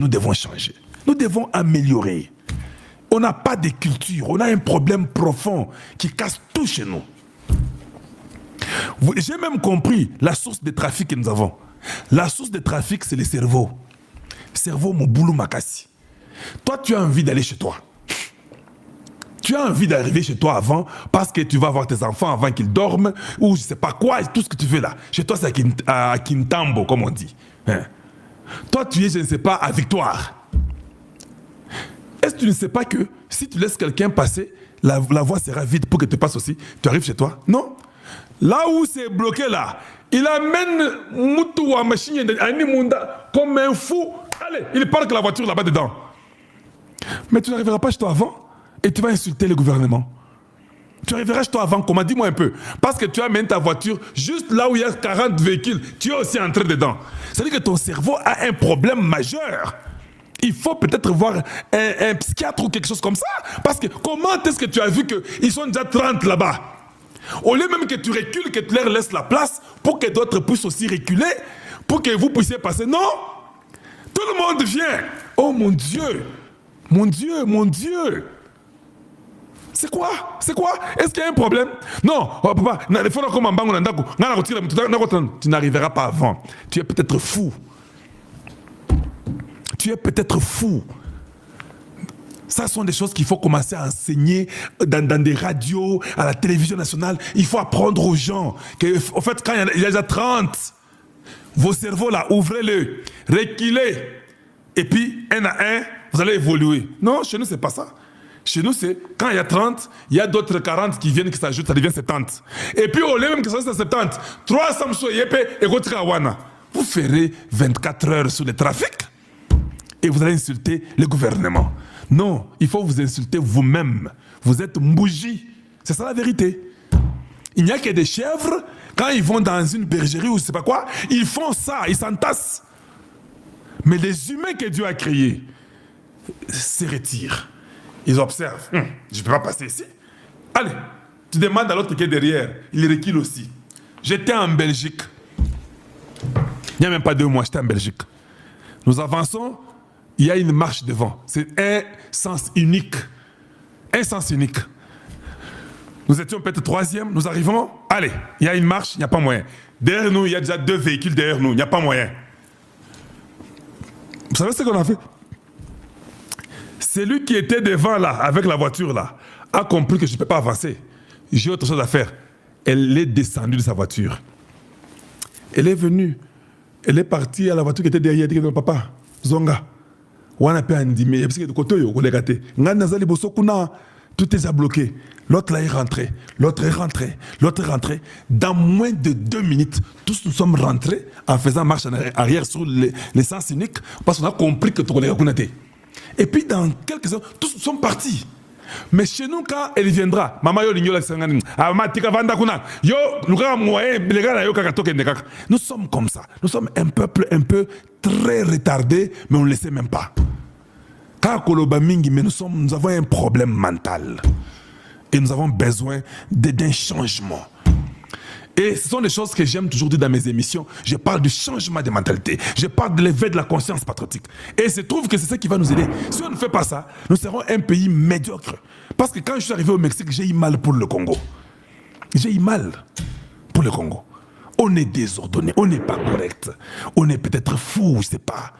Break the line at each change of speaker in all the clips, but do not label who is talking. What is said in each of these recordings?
Nous devons changer. Nous devons améliorer. On n'a pas de culture. On a un problème profond qui casse tout chez nous. J'ai même compris la source de trafic que nous avons. La source de trafic, c'est le cerveau. Cerveau Moboulou Makassi. Toi, tu as envie d'aller chez toi. Tu as envie d'arriver chez toi avant parce que tu vas voir tes enfants avant qu'ils dorment ou je ne sais pas quoi, tout ce que tu veux là. Chez toi, c'est à Kintambo, comme on dit. Hein? Toi, tu es, je ne sais pas, à Victoire. Est-ce que tu ne sais pas que si tu laisses quelqu'un passer, la voie sera vide pour que tu passes aussi? Tu arrives chez toi? Non. Là où c'est bloqué là, il amène Moutou à machine comme un fou. Allez, il parque la voiture là-bas dedans. Mais tu n'arriveras pas chez toi avant et tu vas insulter le gouvernement. Tu arriveras chez toi avant comment? Dis-moi un peu. Parce que tu amènes ta voiture juste là où il y a 40 véhicules. Tu es aussi entré dedans. C'est-à-dire que ton cerveau a un problème majeur. Il faut peut-être voir un psychiatre ou quelque chose comme ça. Parce que comment est-ce que tu as vu qu'ils sont déjà 30 là-bas? Au lieu même que tu recules, que tu leur laisses la place pour que d'autres puissent aussi reculer, pour que vous puissiez passer. Non! Tout le monde vient. Oh mon Dieu! Mon Dieu, mon Dieu! C'est quoi? C'est quoi? Est-ce qu'il y a un problème? Non, oh, papa, tu n'arriveras pas avant. Tu es peut-être fou. Tu es peut-être fou. Ça sont des choses qu'il faut commencer à enseigner dans des radios, à la télévision nationale. Il faut apprendre aux gens qu'en fait, quand il y a déjà 30, vos cerveaux là, ouvrez-le, reculez. Et puis, un à un, vous allez évoluer. Non, chez nous, c'est pas ça. Chez nous, c'est quand il y a 30, il y a d'autres 40 qui viennent, qui s'ajoutent, ça devient 70. Et puis, au lieu même que ça soit 70, 300 et vous ferez 24 heures sur le trafic et vous allez insulter le gouvernement. Non, il faut vous insulter vous-même. Vous êtes mbouji. C'est ça la vérité. Il n'y a que des chèvres, quand ils vont dans une bergerie ou je ne sais pas quoi, ils font ça, ils s'entassent. Mais les humains que Dieu a créés se retirent. Ils observent. Je ne peux pas passer ici. Allez, tu demandes à l'autre qui est derrière. Il recule aussi. J'étais en Belgique. Il n'y a même pas 2 mois, j'étais en Belgique. Nous avançons. Il y a une marche devant. C'est un sens unique. Un sens unique. Nous étions peut-être 3e, nous arrivons. Allez, il y a une marche, il n'y a pas moyen. Derrière nous, il y a déjà 2 véhicules derrière nous, il n'y a pas moyen. Vous savez ce qu'on a fait? Celui qui était devant là, avec la voiture là, a compris que je ne peux pas avancer. J'ai autre chose à faire. Elle est descendue de sa voiture. Elle est venue. Elle est partie à la voiture qui était derrière. Elle dit que papa, Zonga. Tout est bloqué. L'autre là est rentré, l'autre est rentré, l'autre est rentré. Dans moins de 2 minutes, tous nous sommes rentrés en faisant marche en arrière sur les sens uniques parce qu'on a compris que tout le monde était. Et puis dans quelques heures, tous nous sommes partis. Mais chez nous, quand elle viendra, maman yo lignola sangani, amatika vanda kuna, yo luka moyen, les gars yo kaka toke ndekaka. Nous sommes comme ça. Nous sommes un peuple un peu très retardé, mais on ne le sait même pas. Quand Koloba Mingi, mais nous avons un problème mental. Et nous avons besoin d'un changement. Et ce sont des choses que j'aime toujours dire dans mes émissions. Je parle du changement de mentalité. Je parle de l'éveil de la conscience patriotique. Et il se trouve que c'est ça qui va nous aider. Si on ne fait pas ça, nous serons un pays médiocre. Parce que quand je suis arrivé au Mexique, j'ai eu mal pour le Congo. J'ai eu mal pour le Congo. On est désordonné, on n'est pas correct. On est peut-être fou, je ne sais pas.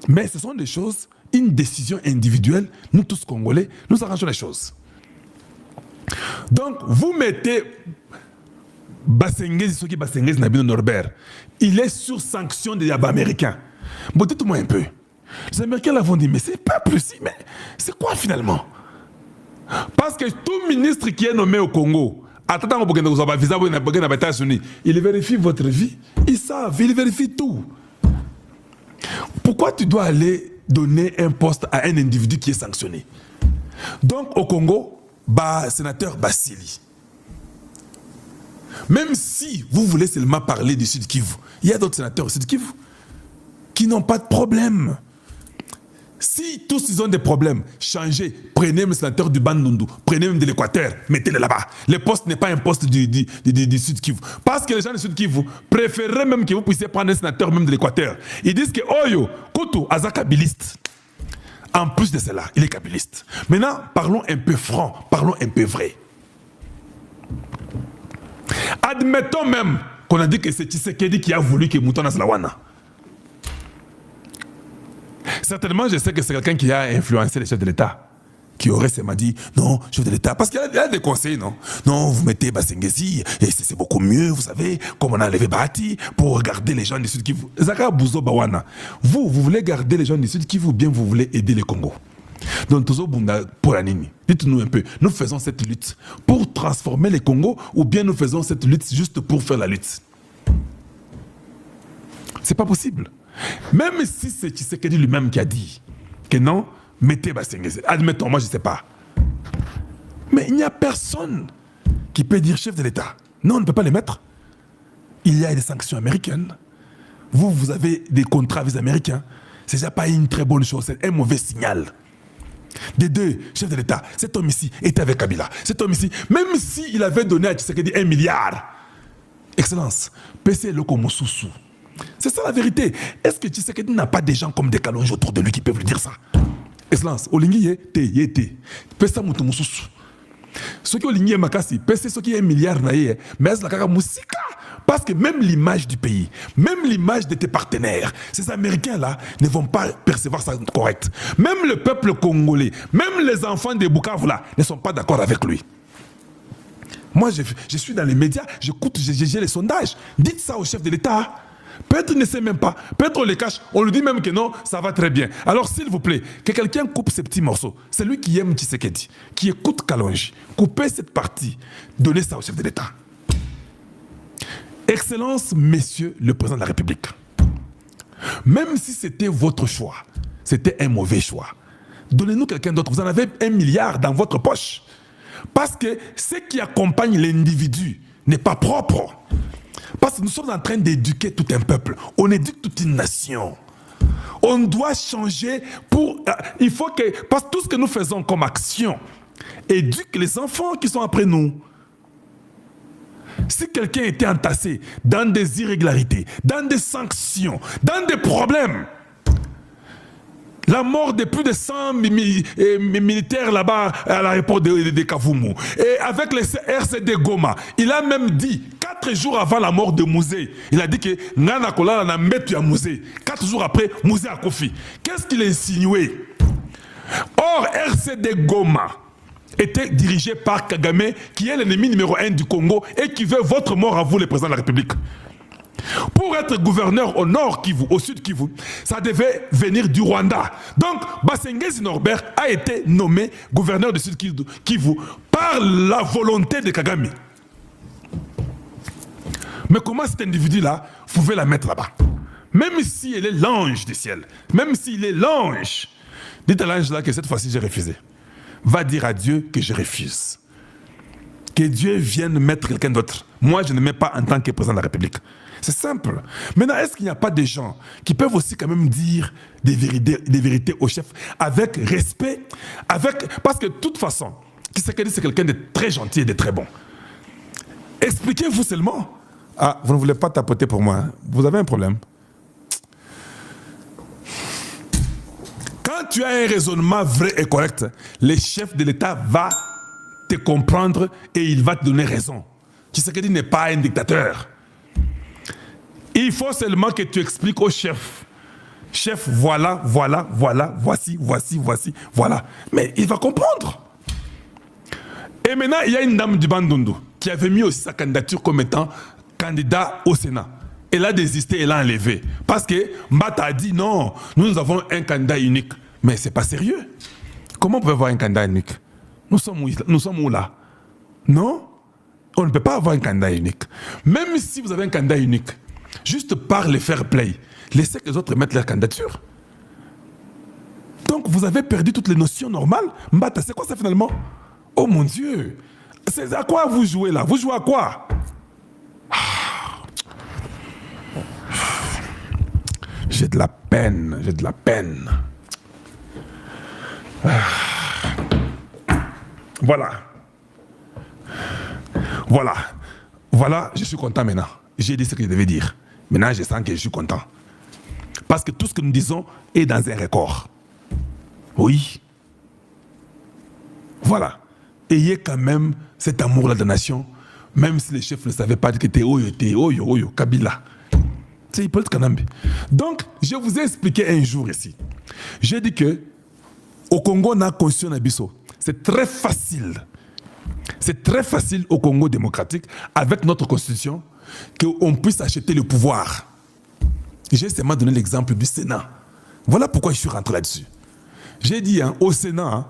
Mais ce sont des choses, une décision individuelle. Nous tous Congolais, nous arrangeons les choses. Donc, vous mettez Basengezi, ceux qui Basengezi Nabino Norbert, il est sur sanction des Yaba américains. Bon, dites-moi un peu. Les Américains l'avont dit, mais c'est pas possible. Mais c'est quoi finalement? Parce que tout ministre qui est nommé au Congo, attendant que vous avez un visa aux États-Unis, il vérifie votre vie. Ils savent, ils vérifient tout. Pourquoi tu dois aller donner un poste à un individu qui est sanctionné? Donc au Congo, sénateur Basili, même si vous voulez seulement parler du Sud Kivu, il y a d'autres sénateurs au Sud Kivu qui n'ont pas de problème. Si tous ils ont des problèmes, changez. Prenez le sénateur du Bandundu, prenez même de l'Équateur, mettez-le là-bas. Le poste n'est pas un poste du Sud Kivu. Parce que les gens du Sud Kivu préféreraient même que vous puissiez prendre un sénateur même de l'Équateur. Ils disent que Oyo, Koutou, Aza kabiliste. En plus de cela, il est kabiliste. Maintenant, parlons un peu franc, parlons un peu vrai. Admettons même qu'on a dit que c'est Tshisekedi qui a voulu que Moutona Slawana. Certainement, je sais que c'est quelqu'un qui a influencé les chefs de l'État, qui aurait seulement dit, non, chef de l'État, parce qu'il y a des conseils, non? Non, vous mettez Bassengesi, et c'est beaucoup mieux, vous savez, comme on a enlevé Bahati, pour garder les gens du Sud Kivu. Zaka Bouzo Bawana, vous voulez garder les gens du Sud Kivu ou bien vous voulez aider le Congo? Donc, Tozo Bunda Poranini, dites-nous un peu, nous faisons cette lutte pour transformer les Congo ou bien nous faisons cette lutte juste pour faire la lutte? C'est pas possible. Même si c'est Tshisekedi lui-même qui a dit que non, mettez Bassengesi. Admettons, moi je ne sais pas. Mais il n'y a personne qui peut dire chef de l'État. Non, on ne peut pas les mettre. Il y a des sanctions américaines. Vous avez des contrats avec les Américains. C'est déjà pas une très bonne chose, c'est un mauvais signal. Des deux, chef de l'État, cet homme ici était avec Kabila. Cet homme ici, même s'il avait donné à Tshisekedi 1 milliard, Excellence, PC Loko Moussousou. C'est ça la vérité. Est-ce que Tshisekedi n'a pas des gens comme des Kalonji autour de lui qui peuvent lui dire ça? Excellence, Olingi yete, pesa mutu mususu. Ce qui Olingi makasi, pesa ce qui est 1 milliard naïe, mais c'est la kaka musika. Parce que même l'image du pays, même l'image de tes partenaires, ces Américains-là ne vont pas percevoir ça correct. Même le peuple congolais, même les enfants des Bukavu là, ne sont pas d'accord avec lui. Moi, je suis dans les médias, j'écoute, j'ai les sondages. Dites ça au chef de l'État. Peut-être ne sait même pas. Peut-être on les cache. On lui dit même que non, ça va très bien. Alors s'il vous plaît, que quelqu'un coupe ces petits morceaux. C'est lui qui aime Tshisekedi, qui écoute Kalonji. Coupez cette partie. Donnez ça au chef de l'État. Excellence, Messieurs le Président de la République. Même si c'était votre choix, c'était un mauvais choix. Donnez-nous quelqu'un d'autre. Vous en avez 1 milliard dans votre poche. Parce que ce qui accompagne l'individu n'est pas propre. Parce que nous sommes en train d'éduquer tout un peuple. On éduque toute une nation. On doit changer pour... il faut que... Parce que tout ce que nous faisons comme action éduque les enfants qui sont après nous. Si quelqu'un était entassé dans des irrégularités, dans des sanctions, dans des problèmes, la mort de plus de 100 militaires là-bas à l'aéroport de Kavumu. Et avec les RCD Goma, il a même dit, 4 jours avant la mort de Mouzé, il a dit que Nana Kola n'a mettu à Mouzé. 4 jours après, Mouzé a Kofi. Qu'est-ce qu'il a insinué? Or, RCD Goma était dirigé par Kagame, qui est l'ennemi numéro 1 du Congo et qui veut votre mort à vous, le président de la République. Pour être gouverneur au nord Kivu, au sud Kivu, ça devait venir du Rwanda. Donc, Bassengesi Norbert a été nommé gouverneur du sud Kivu par la volonté de Kagame. Mais comment cet individu-là pouvait la mettre là-bas? Même si elle est l'ange du ciel, même s'il est l'ange, dites à l'ange-là que cette fois-ci j'ai refusé. Va dire à Dieu que je refuse. Que Dieu vienne mettre quelqu'un d'autre. Moi, je ne mets pas en tant que président de la République. C'est simple. Maintenant, est-ce qu'il n'y a pas des gens qui peuvent aussi quand même dire des vérités au chef avec respect, parce que de toute façon, Tshisekedi c'est quelqu'un de très gentil et de très bon. Expliquez-vous seulement. Ah, vous ne voulez pas tapoter pour moi. Hein? Vous avez un problème. Quand tu as un raisonnement vrai et correct, le chef de l'État va te comprendre et il va te donner raison. Tshisekedi n'est pas un dictateur. Il faut seulement que tu expliques au chef. Chef, voilà, voici, voilà. Mais il va comprendre. Et maintenant, il y a une dame du Bandundu qui avait mis aussi sa candidature comme étant candidat au Sénat. Elle a désisté, elle a enlevé. Parce que Mbata a dit non, nous avons un candidat unique. Mais c'est pas sérieux. Comment on peut avoir un candidat unique? Nous sommes où là? Non? On ne peut pas avoir un candidat unique. Même si vous avez un candidat unique, juste par le fair play, laissez que les autres mettent leur candidature. Donc vous avez perdu toutes les notions normales. Mbata, c'est quoi ça finalement? Oh mon Dieu! C'est à quoi vous jouez là? Vous jouez à quoi? J'ai de la peine, Voilà. Voilà. Voilà, je suis content maintenant. J'ai dit ce que je devais dire. Maintenant, je sens que je suis content. Parce que tout ce que nous disons est dans un record. Oui. Voilà. Ayez quand même cet amour-là de la nation, même si les chefs ne savaient pas que t'es Oyo, Kabila. C'est Hippolyte Kanambe. Donc, je vous ai expliqué un jour ici. J'ai dit que au Congo, on a constitution Nabiso. C'est très facile. C'est très facile au Congo démocratique, avec notre constitution, qu'on puisse acheter le pouvoir. J'ai seulement donné l'exemple du Sénat. Voilà pourquoi je suis rentré là-dessus. J'ai dit, au Sénat,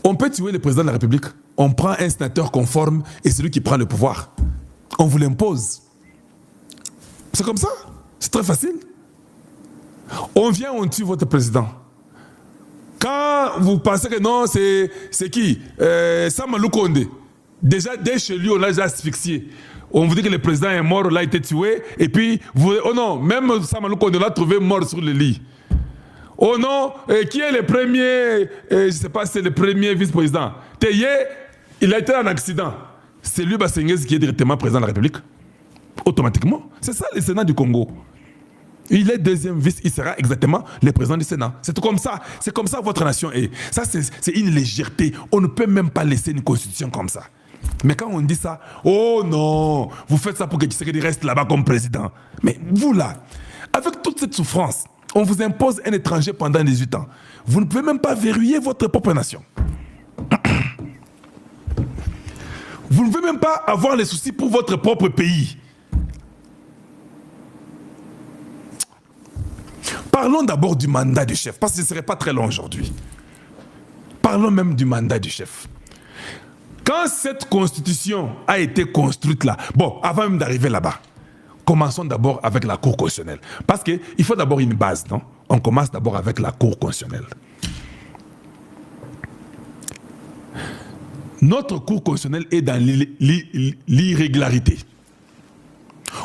on peut tuer le président de la République. On prend un sénateur conforme et c'est lui qui prend le pouvoir. On vous l'impose. C'est comme ça. C'est très facile. On vient, on tue votre président. Quand vous pensez que non, c'est qui Samalou Konde. Déjà, dès chez lui, on l'a déjà asphyxié. On vous dit que le président est mort, il a été tué. Et puis, oh non, même Samalou Konde l'a trouvé mort sur le lit. Oh non, qui est le premier, je ne sais pas si c'est le premier vice-président. Teye, il a été en accident. C'est lui, Basenguez, qui est directement président de la République. Automatiquement. C'est ça le Sénat du Congo. Il est deuxième vice, il sera exactement le président du Sénat. C'est comme ça votre nation est. Ça, c'est une légèreté. On ne peut même pas laisser une constitution comme ça. Mais quand on dit ça, oh non, vous faites ça pour que Tshisekedi reste là-bas comme président. Mais vous là, avec toute cette souffrance, on vous impose un étranger pendant 18 ans. Vous ne pouvez même pas verrouiller votre propre nation. Vous ne pouvez même pas avoir les soucis pour votre propre pays. Parlons d'abord du mandat du chef, parce que ce ne serait pas très long aujourd'hui. Parlons même du mandat du chef. Quand cette constitution a été construite là, bon, avant même d'arriver là-bas, commençons d'abord avec la Cour constitutionnelle. Parce qu'il faut d'abord une base, non? On commence d'abord avec la Cour constitutionnelle. Notre Cour constitutionnelle est dans l'irrégularité.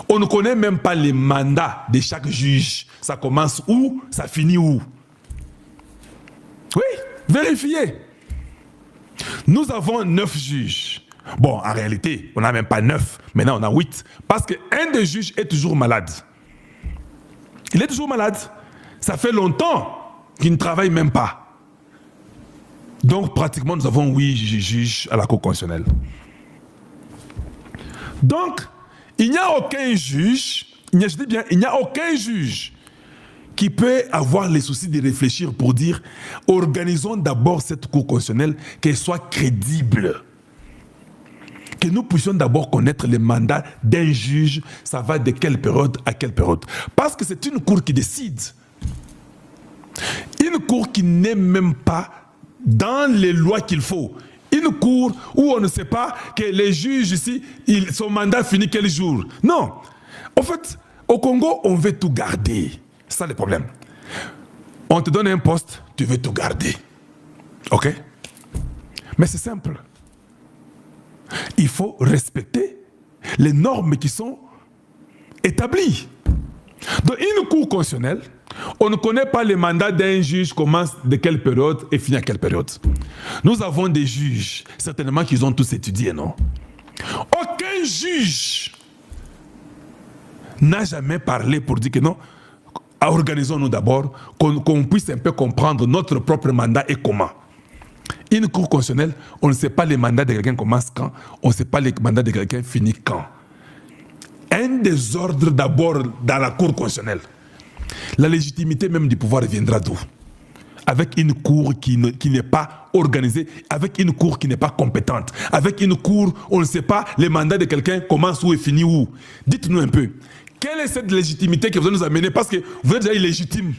On ne connaît même pas les mandats de chaque juge. Ça commence où, ça finit où. Oui, vérifiez. Nous avons 9 juges. Bon, en réalité, on n'a même pas 9. Maintenant, on a 8. Parce qu'un des juges est toujours malade. Il est toujours malade. Ça fait longtemps qu'il ne travaille même pas. Donc, pratiquement, nous avons 8 juges à la Cour constitutionnelle. Donc, il n'y a aucun juge, je dis bien, il n'y a aucun juge qui peut avoir les soucis de réfléchir pour dire organisons d'abord cette Cour constitutionnelle, qu'elle soit crédible. Que nous puissions d'abord connaître les mandats d'un juge, ça va de quelle période à quelle période. Parce que c'est une cour qui décide. Une cour qui n'est même pas dans les lois qu'il faut. Une cour où on ne sait pas que les juges ici, son mandat finit quel jour. Non. En fait, au Congo, on veut tout garder. C'est ça le problème. On te donne un poste, tu veux tout garder. OK? Mais c'est simple. Il faut respecter les normes qui sont établies. Dans une cour constitutionnelle, on ne connaît pas les mandats d'un juge commence de quelle période et finit à quelle période. Nous avons des juges, certainement qu'ils ont tous étudié, non? Aucun juge n'a jamais parlé pour dire que non, organisons-nous d'abord, qu'on puisse un peu comprendre notre propre mandat et comment. Une cour constitutionnelle, on ne sait pas les mandats de quelqu'un commence quand, on ne sait pas les mandats de quelqu'un finit quand. Un des ordres d'abord dans la cour constitutionnelle. La légitimité même du pouvoir viendra d'où? Avec une cour qui n'est pas organisée, avec une cour qui n'est pas compétente, avec une cour, on ne sait pas les mandats de quelqu'un commence où et finit où. Dites-nous un peu, quelle est cette légitimité que vous allez nous amener? Parce que vous êtes déjà illégitime.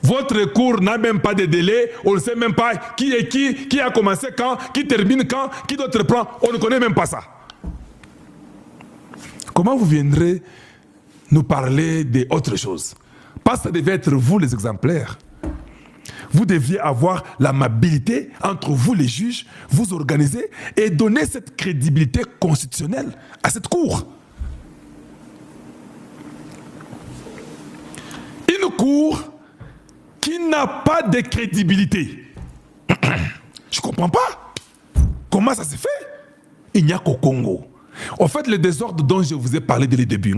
Votre cours n'a même pas de délai, on ne sait même pas qui est qui a commencé quand, qui termine quand, qui d'autre prend, on ne connaît même pas ça. Comment vous viendrez nous parler d'autre chose? Parce que ça devait être vous les exemplaires. Vous deviez avoir l'amabilité entre vous les juges, vous organiser et donner cette crédibilité constitutionnelle à cette cour. Une cour qui n'a n'a pas de crédibilité. Je ne comprends pas. Comment ça se fait? Il n'y a qu'au Congo. En fait, le désordre dont je vous ai parlé dès le début,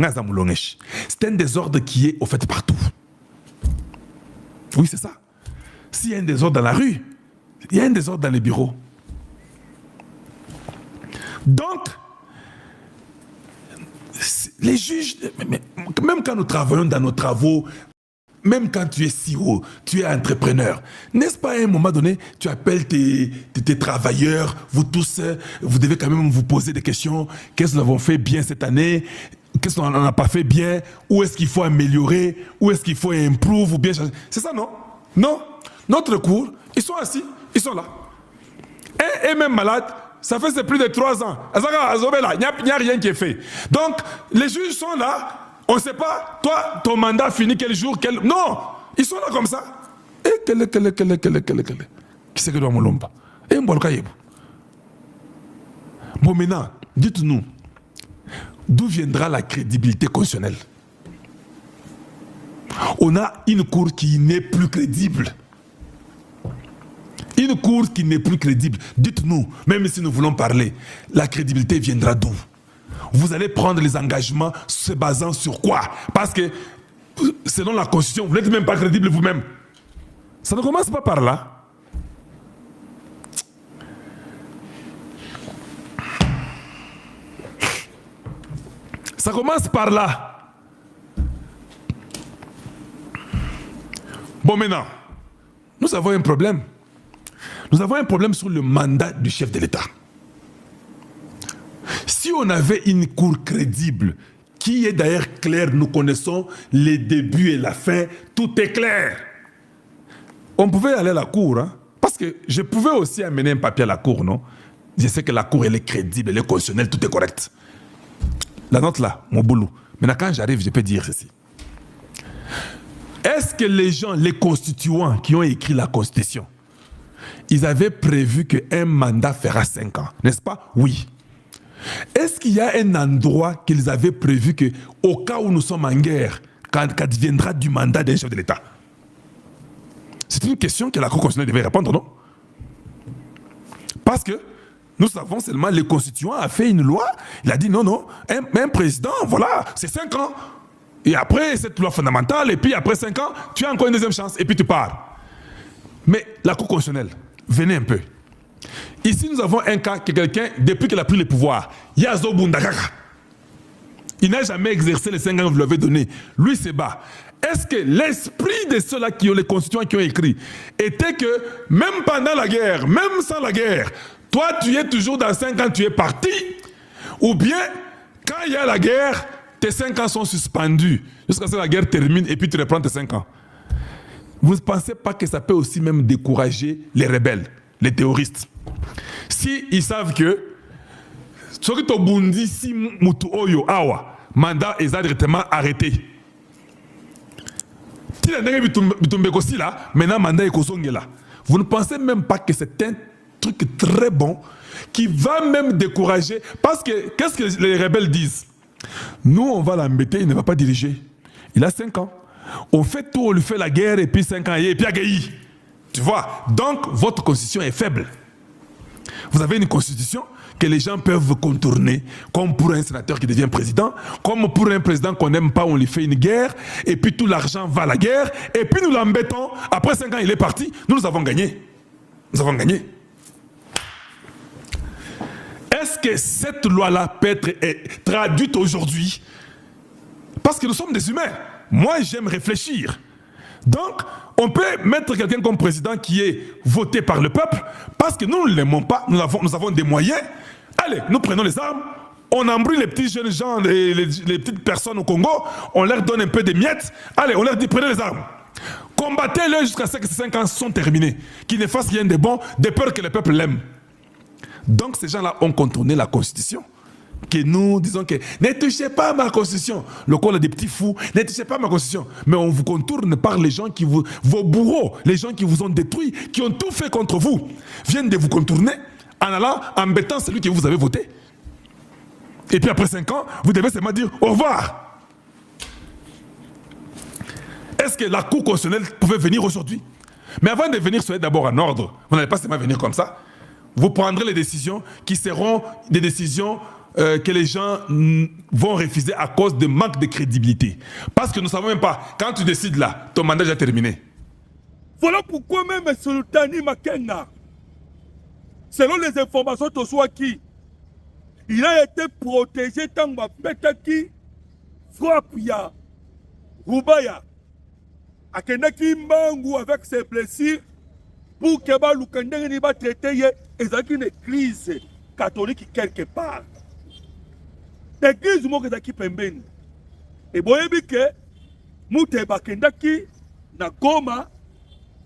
c'est un désordre qui est au fait partout. Oui, c'est ça. S'il y a un désordre dans la rue, il y a un désordre dans les bureaux. Donc, les juges, même quand nous travaillons dans nos travaux, même quand tu es CEO, tu es entrepreneur, n'est-ce pas à un moment donné, tu appelles tes travailleurs, vous tous, vous devez quand même vous poser des questions. Qu'est-ce que nous avons fait bien cette année? Qu'est-ce qu'on n'a pas fait bien? Où est-ce qu'il faut améliorer? Où est-ce qu'il faut improve ou bien changer? C'est ça, non? Non. Notre cours, ils sont assis, ils sont là. Et même malade, ça fait plus de 3 ans. Il n'y a rien qui est fait. Donc, les juges sont là. On ne sait pas, toi, ton mandat finit quel jour, quel... Non, ils sont là comme ça. Et qui c'est que doit me l'omba? Et bon, maintenant, dites-nous, d'où viendra la crédibilité constitutionnelle? On a une cour qui n'est plus crédible. Une cour qui n'est plus crédible. Dites-nous, même si nous voulons parler, la crédibilité viendra d'où? Vous allez prendre les engagements se basant sur quoi? Parce que, selon la Constitution, vous n'êtes même pas crédible vous-même. Ça ne commence pas par là. Ça commence par là. Bon, maintenant, nous avons un problème. Nous avons un problème sur le mandat du chef de l'État. Si on avait une cour crédible, qui est d'ailleurs claire, nous connaissons les débuts et la fin, tout est clair. On pouvait aller à la cour, hein, parce que je pouvais aussi amener un papier à la cour, non? Je sais que la cour, elle est crédible, elle est constitutionnelle, tout est correct. La note là, mon boulot. Maintenant, quand j'arrive, je peux dire ceci. Est-ce que les gens, les constituants qui ont écrit la Constitution, ils avaient prévu qu'un mandat fera 5 ans, n'est-ce pas? Oui. Est-ce qu'il y a un endroit qu'ils avaient prévu que, au cas où nous sommes en guerre, quand viendra du mandat d'un chef de l'État? C'est une question que la Cour constitutionnelle devait répondre, non? Parce que nous savons seulement, le constituant a fait une loi, il a dit non, un président, voilà, c'est 5 ans. Et après cette loi fondamentale, et puis après 5 ans, tu as encore une deuxième chance, et puis tu pars. Mais la Cour constitutionnelle, venez un peu. Ici, nous avons un cas que quelqu'un, depuis qu'il a pris le pouvoir, Yazo Bundakaka, il n'a jamais exercé les 5 ans que vous lui avez donné. Lui se bat. Est-ce que l'esprit de ceux-là qui ont les constituants qui ont écrit était que même pendant la guerre, même sans la guerre, toi tu es toujours dans 5 ans, tu es parti, ou bien quand il y a la guerre, tes 5 ans sont suspendus jusqu'à ce que la guerre termine et puis tu reprends tes 5 ans. Vous ne pensez pas que ça peut aussi même décourager les rebelles, les terroristes? Si ils savent que ce qui Bundi si mutu oyo awa mandat est directement arrêté. Maintenant mandat est là. Vous ne pensez même pas que c'est un truc très bon qui va même décourager, parce que qu'est-ce que les rebelles disent? Nous on va l'embêter, il ne va pas diriger. Il a 5 ans. On fait tout, on lui fait la guerre et puis 5 ans et puis Agaï. Tu vois? Donc votre constitution est faible. Vous avez une constitution que les gens peuvent contourner, comme pour un sénateur qui devient président, comme pour un président qu'on n'aime pas, on lui fait une guerre, et puis tout l'argent va à la guerre, et puis nous l'embêtons. Après 5 ans, il est parti. Nous avons gagné. Nous avons gagné. Est-ce que cette loi-là peut être traduite aujourd'hui? Parce que nous sommes des humains. Moi, j'aime réfléchir. Donc, on peut mettre quelqu'un comme président qui est voté par le peuple, parce que nous ne l'aimons pas, nous avons des moyens. Allez, nous prenons les armes, on embrouille les petits jeunes gens, les petites personnes au Congo, on leur donne un peu de miettes, allez, on leur dit prenez les armes. Combattez-les jusqu'à ce que ces 5 ans sont terminés, qu'ils ne fassent rien de bon, de peur que le peuple l'aime. Donc ces gens-là ont contourné la Constitution. Que nous disons que ne touchez pas à ma constitution. Le col des petits fous, ne touchez pas à ma constitution. Mais on vous contourne par les gens qui vous, vos bourreaux, les gens qui vous ont détruit, qui ont tout fait contre vous, viennent de vous contourner en allant embêtant celui que vous avez voté. Et puis après 5 ans, vous devez seulement dire au revoir. Est-ce que la Cour constitutionnelle pouvait venir aujourd'hui? Mais avant de venir, soyez d'abord en ordre. Vous n'allez pas seulement venir comme ça. Vous prendrez les décisions qui seront des décisions que les gens vont refuser à cause de manque de crédibilité. Parce que nous ne savons même pas, quand tu décides là, ton mandat est terminé.
Voilà pourquoi même Sultani Makenga, selon les informations de Swaki, il a été protégé tant que frappe ya Rubaya. Akenaki Mbangu avec ses blessures pour que Lukandeng va traiter une église catholique quelque part. L'église qui pembeni. Et boyebi ke mute bakendaki na Goma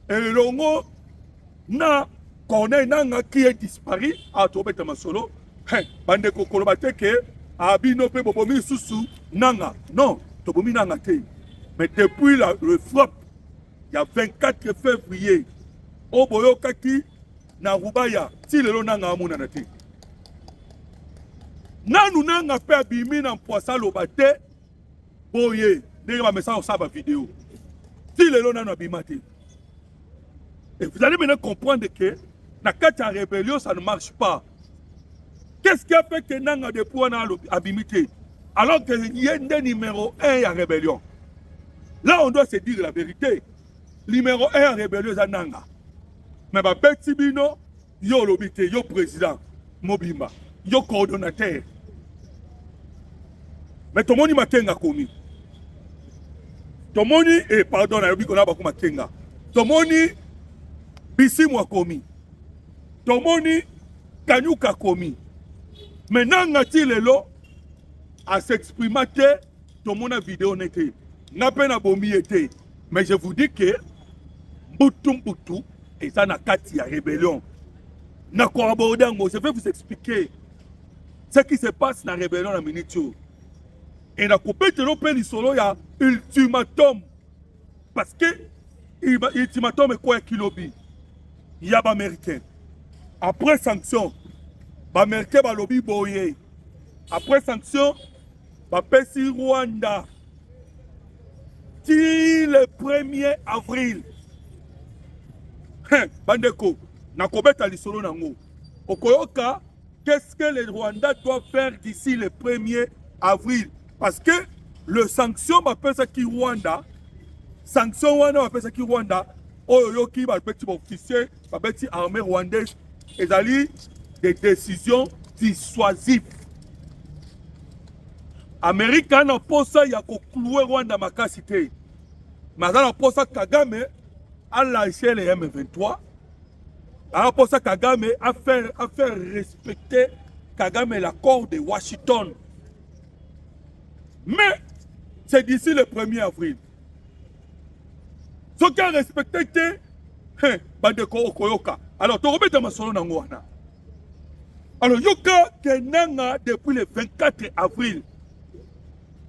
et longo na Corneille Nanga qui est disparu à Tobeta Masolo. Bande kokolo bateke abino pe bobomi susu Nanga. Non, Tobomi Nanga te. Mais depuis le frappe, il y a 24 février, au Boyokaki, na Rubaya, si le Nanga amuna na te. Nanu Nanga pe abimi na poisson lobate, boye, ne va message sur sa vidéo. Si le Nanga abimate. Et vous allez maintenant comprendre que la Katia rébellion, ça ne marche pas. Qu'est-ce qui a fait que Nanga depuis on a abimité? Alors qu'il y a un numéro 1 à rébellion. Là, on doit se dire la vérité. Numéro 1 à rébellion, c'est Nanga. Mais ma petit bino, yo l'obité, yo président, Mobimba, yo coordonnateur. Mais tout le monde m'a kenga commis. Tout le monde, pardon, on a beaucoup m'a kenga. Tout le monde, Bissi m'a commis. Tout le monde, Kanyuka commis. Mais Nanga Tilelo, à s'exprimer, tout le monde a vidéo n'était. N'a pas na bomi été. Mais je vous dis que Boutoum Boutou, et ça n'a qu'à tirer rébellion. N'a quoi aborder, je vais vous expliquer ce qui se passe dans la rébellion dans la minute. Et n'a coupé de l'opération solo, il y a ultimatum. Parce que l'ultimatum est quoi kilobi? Il y a des Américains. Après sanction, les Américains va lobby boyer. Après sanction, va passer Rwanda. Le 1er avril. Bandeko, nakobeta lisolo nango. Okoyoka, qu'est-ce que les Rwandais doivent faire d'ici le 1er avril? Parce que le sanction m'appelle ça qui Rwanda. Sanction m'appelle ça qui Rwanda. Oyoki va petit officier, va petit armée rwandaise. Et d'aller des décisions dissuasives. Américain n'a pas ça, il y a cloué Rwanda makasité. Mais dans la poste Kagame a lâché les M23. Dans la poste Kagame a fait respecter Kagame l'accord de Washington. Mais c'est d'ici le 1er avril. Ce qui a respecté, Bandeko Okoyoka. Alors, tu remets ma solo Nangwana. Alors, Yoka Kenanga depuis le 24 avril.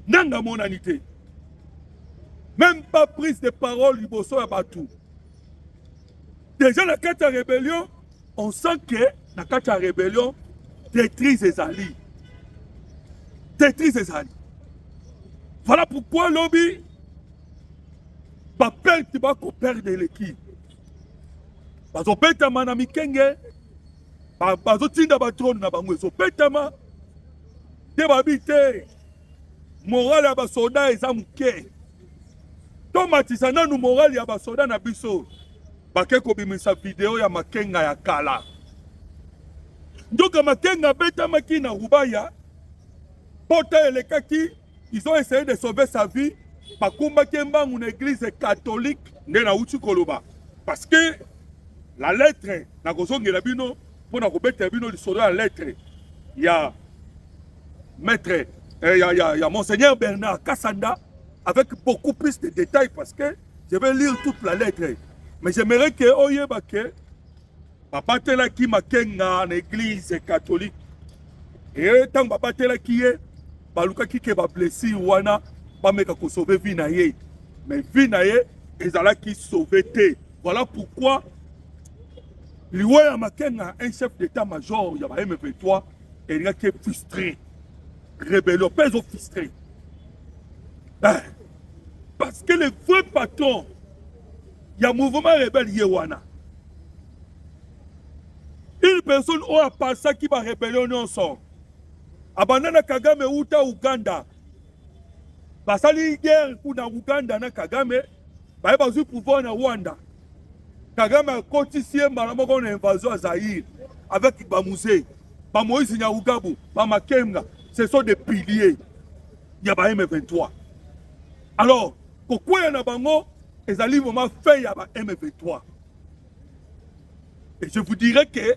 Nanga mon anité. Même pas prise de parole du Bosso à Batou. Déjà, la carte à rébellion, on sent que la carte à rébellion détruit ses alliés. Détruit ses alliés. Voilà pourquoi lobby va perdre l'équipe. Parce que petama na mikenge, bazo tinda batrone na bango so petama de babité. Moral ya basoda eza muke. Tomatisa nanu moral ya basoda na biso. Bake kobimisa video ya Makenga ya kala. Donc Makenga betama ki na Rubaya. Pota elekaki, ils ont essayé de sauver sa vie. Bakumba kemba une église catholique nde na uti koloba. Parce que la lettre na kozongela bino pour na kobeta bino lisolo la lettre. Il y a maître il y a Monseigneur Bernard Kassanda avec beaucoup plus de détails parce que je vais lire toute la lettre. Mais j'aimerais que Oyeba ke papa tela ki Makenga en église catholique. Et tant papa tela ki ye baluka ki ke ba blessi wana ba meka ko sauver vie na ye. Mais vie na ye ezala ki sauver te. Voilà pourquoi Liwaya Makenga, un chef d'état-major, il y a M23, et il y a qui est frustré. Rébellion, pas frustré. Parce que le vrai patron Il y a mouvement rebelle Yewana. Une personne a passé qui va rébellion non son. Abandana Kagame uta Uganda. Basali guerre pour na Uganda na Kagame. Ba ba zu pouvoir na Rwanda. Kagame a continué malamoko na invasion à Zaïre avec Bamouze, ba Moïse Nyaugabu, ba Makemga. Ce sont des piliers. Il y a ba M23. Alors, pourquoi il y a bango ezali vraiment fait ya ba M23. Et je vous dirais que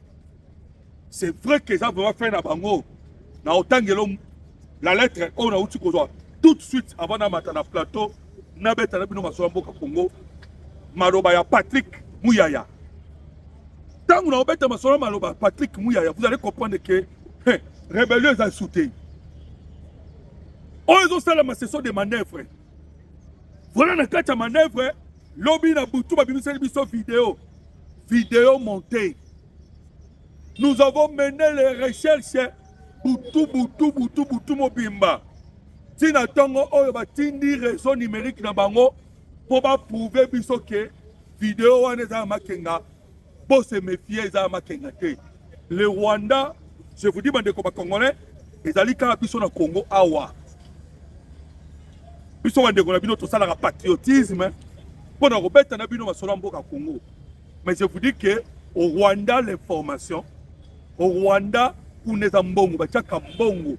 c'est vrai que ça vraiment fait na bango. Na otangelo la lettre on a outi kozwa tout de suite avant na matana plateau na beta na bino masola mboka Congo maloba ya Patrick Muyaya. Tant que na beta masola maloba Patrick Muyaya, vous allez comprendre que rébellion est soutenu. Oh, ils ont ça la session de manœuvre. Voilà na kata manœuvre lobby na butu ba bimisa biso vidéo montée. Nous avons mené les recherches butu mobimba. Tina tongo oyo batindi réseau numérique na bango pour ba prouver biso que vidéo wana za makenga pour se méfier za makenga te. Le Rwanda, je vous dis bande ko ba congolais, ezali ka biso na Congo awa. Biso bande ko na bino to sala patriotisme pour na robeta na bino masolo mboka Congo. Mais je vous dis que au Rwanda l'information, au Rwanda kuneza mbongo bachaka mbongo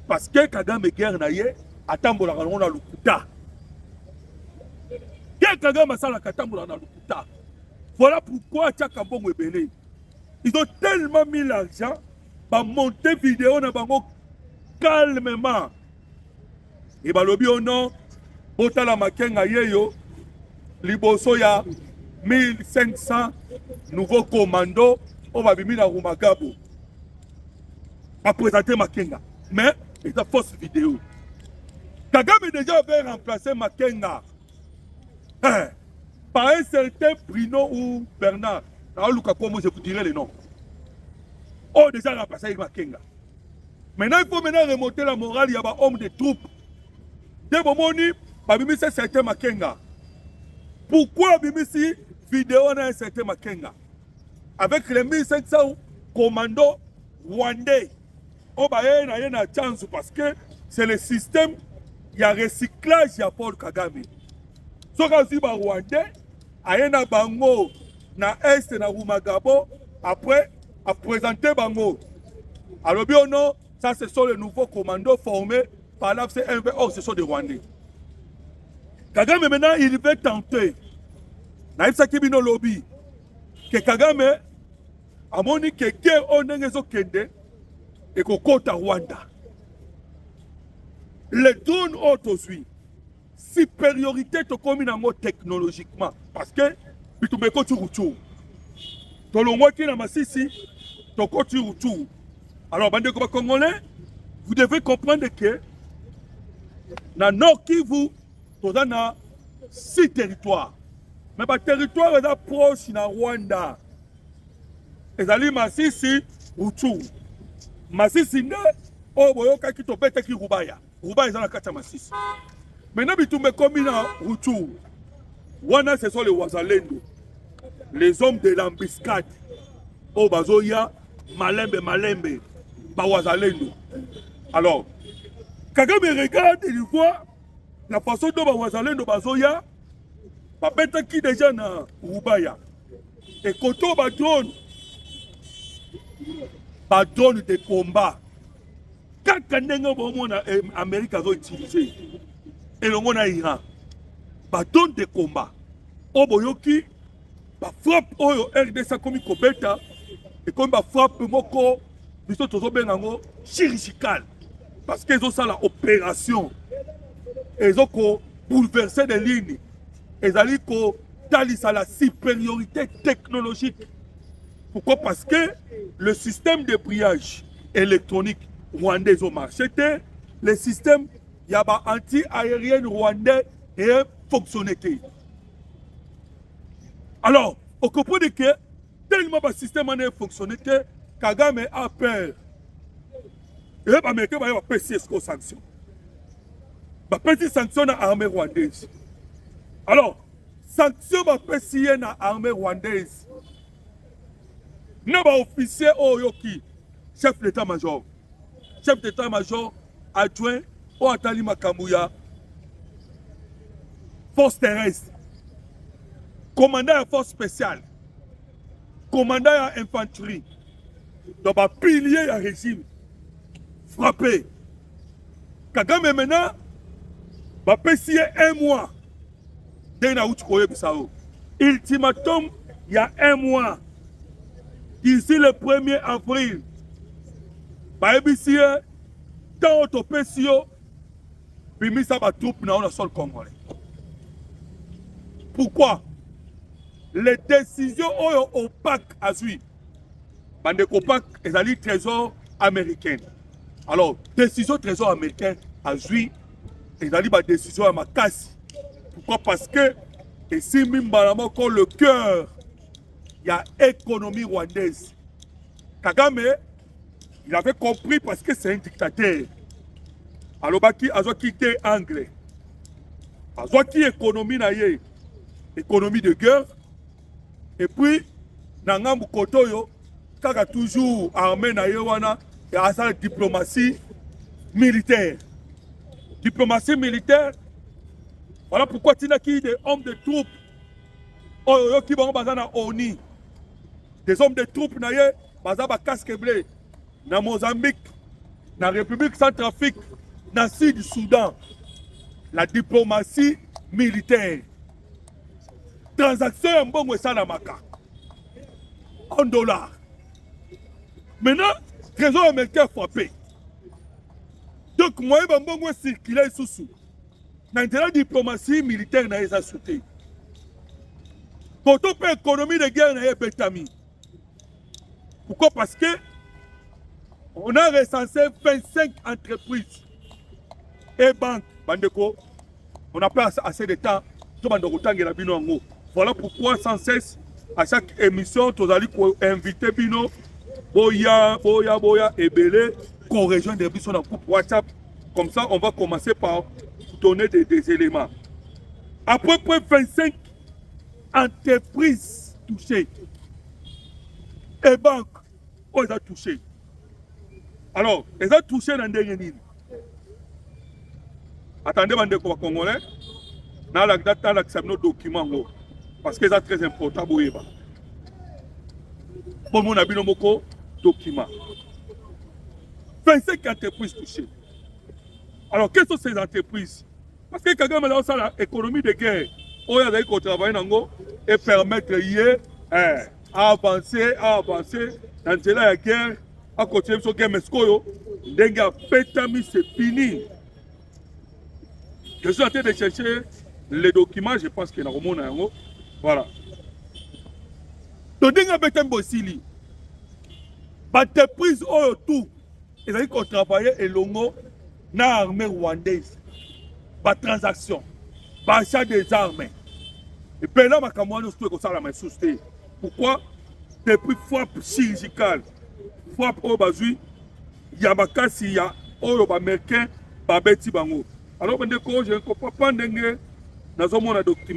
parce que Kagame guerre na ye atambola na lukuta. Que Kagame sala katambola na lukuta. Voilà pourquoi chaka mbongo ebele. Ils ont tellement mis l'argent pour monter vidéo na bango calmement. Et balobi ono botala makenga yeyo liboso ya 1500 nouveaux commandos au babimi na Rumagabo. A présenté Makenga. Mais c'est une fausse vidéo. Kagame déjà avait remplacé Makenga par un certain Bruno ou Bernard. Alors, je vous dirai les noms. Oh, déjà remplacé Makenga. Maintenant, il faut maintenant remonter la morale. Il y a un homme de troupes. Dès le moment où c'est certain Makenga. Pourquoi Bimisi vidéo n'a un certain Makenga? Avec les 1500 commandos rwandais. On va y avoir une chance parce que c'est le système, il y a recyclage, il y a Paul Kagame. Ce qu'on dit rwandais, il y a un bango na Est na Rumagabo, après, à présenter bango. Alors bien non, ça ce sont les nouveaux commandos formés par l'AFC MV. Oh, ce sont des Rwandais. Kagame maintenant, il veut tenter. Naïf Sakibino lobby. Que Kagame a moni que guerre on est kende et qu'on compte à Rwanda. Les drones autosuivent. Supériorité to comme technologiquement. Parce que tu me tu routou. To longo qui na masisi to tu routou. Alors bande ko congolais, vous devez comprendre que na Nord Kivu to na 6 territoires. Mais le territoire est proche na Rwanda. Ezali masisi routou. Masisi ne oboyoka ki to beta ki Rubaya. Rubaya ezala kata masisi. Maintenant bitumbe komi na routou. Wana ce sont les Wazalendo. Les hommes de l'embuscade. Oh bazoya malembe ba Wazalendo. Alors Kagame regarde il voit la façon dont ba Wazalendo bazoya ba beta ki déjà na Rubaya. Et koto ba drone de combat. Quand l'Amérique a utilisé, et le monde a Iran, drone de combat. Oboyoki, frappe au RDC comme Kobeta, et comme frappe Moko, ils sont tous chirurgical. Parce qu'ils ont ça l'opération. Ils ont bouleversé des lignes. Ils ont à la supériorité technologique. Pourquoi? Parce que le système de brillage électronique rwandais ont marché. Le système anti-aérien rwandais et fonctionnait. Alors, on comprend que tellement le système a fonctionné, Kagame a peur. Et les Américains vont passer aux sanctions. Les petites sanctions à l'armée rwandaise. Alors, sanction bapesi ye na armée rwandaise na baofficier oyo ki chef d'état-major adjoint oyo atali makambo ya force terrestre, commandant ya force spéciale, commandant ya infanterie, donc ba pilier ya régime frappé. Kagame maintenant ba pesi 1 mois dès na uti koyebisa o. Ultimatum il y a 1 mois d'ici le 1er avril. Ba ebisi tant autopesi yo bimisa ba troupe na sol congolais. Pourquoi? Les décisions opaques à suivre. Bande opaque, ils allaient trésor américain. Alors, décision trésor américain à suivre, ils allaient des décision à ma casse. Pourquoi? Parce que, ici, même le cœur, il y a économie rwandaise. Kagame, il avait compris parce que c'est un dictateur. Alors, il a quitté anglais. Il a quitté économie naïe. Économie de guerre, et puis Nangambu Kotoyo, kaka toujours armée na yewana et à sa diplomatie militaire. Diplomatie militaire, voilà pourquoi tu n'as qui des hommes de troupes, oh qui vont bazana ONI, des hommes de troupes na ye, bazaba casque bleu, na Mozambique, na République Centrafrique, na Sud-Soudan, la diplomatie militaire. Transaction en bon salamaka en dollars. Maintenant, trésor américain frappé. Donc, moi, je vais circuler sous. Dans la diplomatie militaire, n'a pas sauté. Quand on peut économie de guerre, n'a pas betami. Pourquoi? Parce que on a recensé 25 entreprises et banques. Bandeko, on n'a pas assez de temps. Tout le monde a la bino. Voilà pourquoi sans cesse, à chaque émission, tu allez inviter Bino, Boya, et Belé, qu'on rejoigne des bisons dans le groupe WhatsApp. Comme ça, on va commencer par donner des éléments. À peu près 25 entreprises touchées et banques, ils ont touché. Alors, ils ont touché dans des derniers. Attendez, bande de Congolais, dans la date, dans nos documents. Parce que c'est très important pour eux. Pour mon avis, nous document. 25 entreprises touchées. Alors, quelles sont ces entreprises? Parce que Kagame a ça l'économie de guerre. On a dit qu'on travaille et permettre à avancer dans la guerre, à continuer sur la guerre. Denga pétami, c'est fini. Je suis en train de chercher les documents, je pense qu'il y a un. Voilà. Donc, denga pétami bosili. Entreprise autour. Ils ont dit qu'on travaillait et l'ongo dans l'armée rwandaise. Par transaction. Par achat des armes. Et puis là, je pourquoi? Depuis frappe chirurgicale, frappe au bazui, il y a makasi, il y a au américain, babeti bango. Alors, je ne comprends pas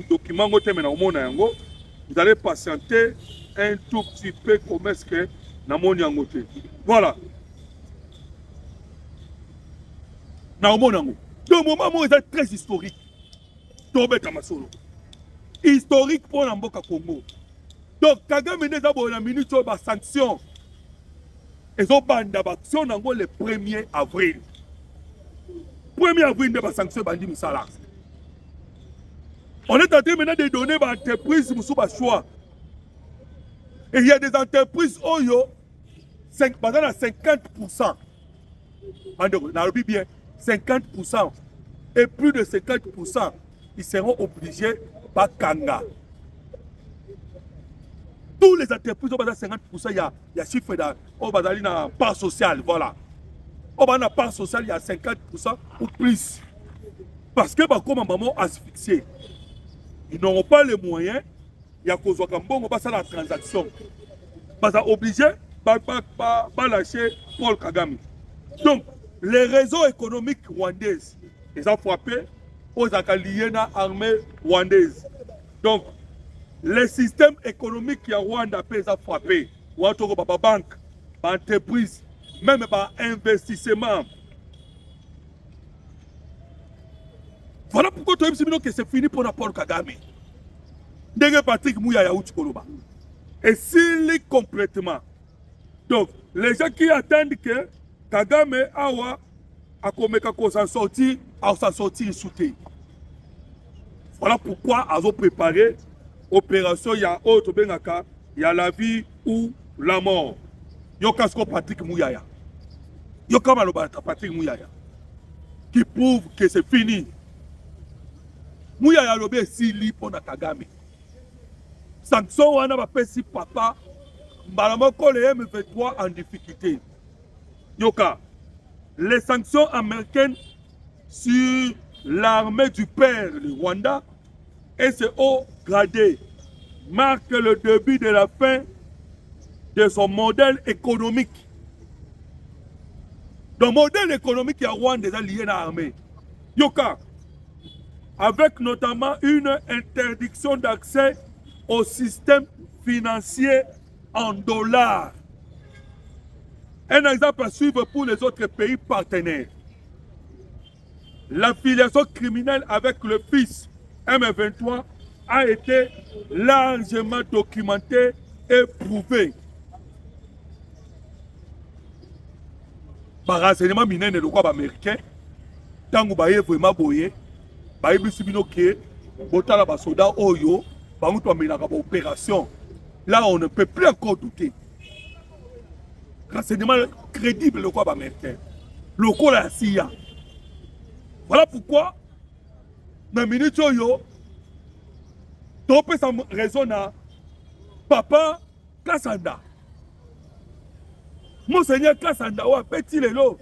document, vous allez patienter un tout petit peu comme est-ce que voilà. Donc, le moment est très historique. Historique pour l'Amboka Congo. Donc, Kagame n'est pas une minute sur la sanction. Ils ont banni d'action le 1er avril. 1er avril, de la sanction bandi Missala. On est en train maintenant de donner aux entreprises sous choix. Et il y a des entreprises où il y a 50%. On a bien 50%. Et plus de 50%, ils seront obligés par Kanga. Tous les entreprises ont 50%, il y a chiffre dans la part sociale, voilà. Dans la part sociale, il y a 50% ou plus. Parce que comme maman asphyxié, ils n'auront pas les moyens, il y a cause de passer la transaction. Ils sont obligés de lâcher Paul Kagame. Donc, les réseaux économiques rwandaises, ils ont frappé aux liés à l'armée rwandaise. Donc, le système économique qui a Rwanda peut frapper. Ou en banque, entreprise, même par investissement. Voilà pourquoi tu as que c'est fini pour Paul Kagame. Ndenge Patrick Mouyaya Koloba. Et s'il est complètement. Donc, les gens qui attendent que Kagame Awa a s'en sortir, a s'en sortir sauter. Voilà pourquoi ils ont préparé l'opération, il y a autre Bengaka, il y a la vie ou la mort. Yoka Sko Patrick Mouyaya. Yoka Malobata Patrick Mouyaya. Qui prouve que c'est fini. Mouyaya Lobé Sili pour Kagame. Sanction wana va pesi papa. Malamoko les M23 en difficulté. Yoka. Les sanctions américaines sur l'armée du père, le Rwanda, et c'est haut gradé, marque le début de la fin de son modèle économique. Le modèle économique à Rwanda est lié à l'armée. Yoka, avec notamment une interdiction d'accès au système financier en dollars. Un exemple à suivre pour les autres pays partenaires. L'affiliation criminelle avec le fils M23 a été largement documentée et prouvée. Par renseignement mineur de quoi américain, tant que vous avez vraiment boyé, vous avez que vous avez des soldats oyo, vous avez une opération. Là, on ne peut plus encore douter. Renseignement crédible de quoi américain. Le quoi la CIA. Voilà pourquoi, dans la minute oyo, tu peux raison à Papa Kassanda. Monseigneur Kassanda, ou petit lelo.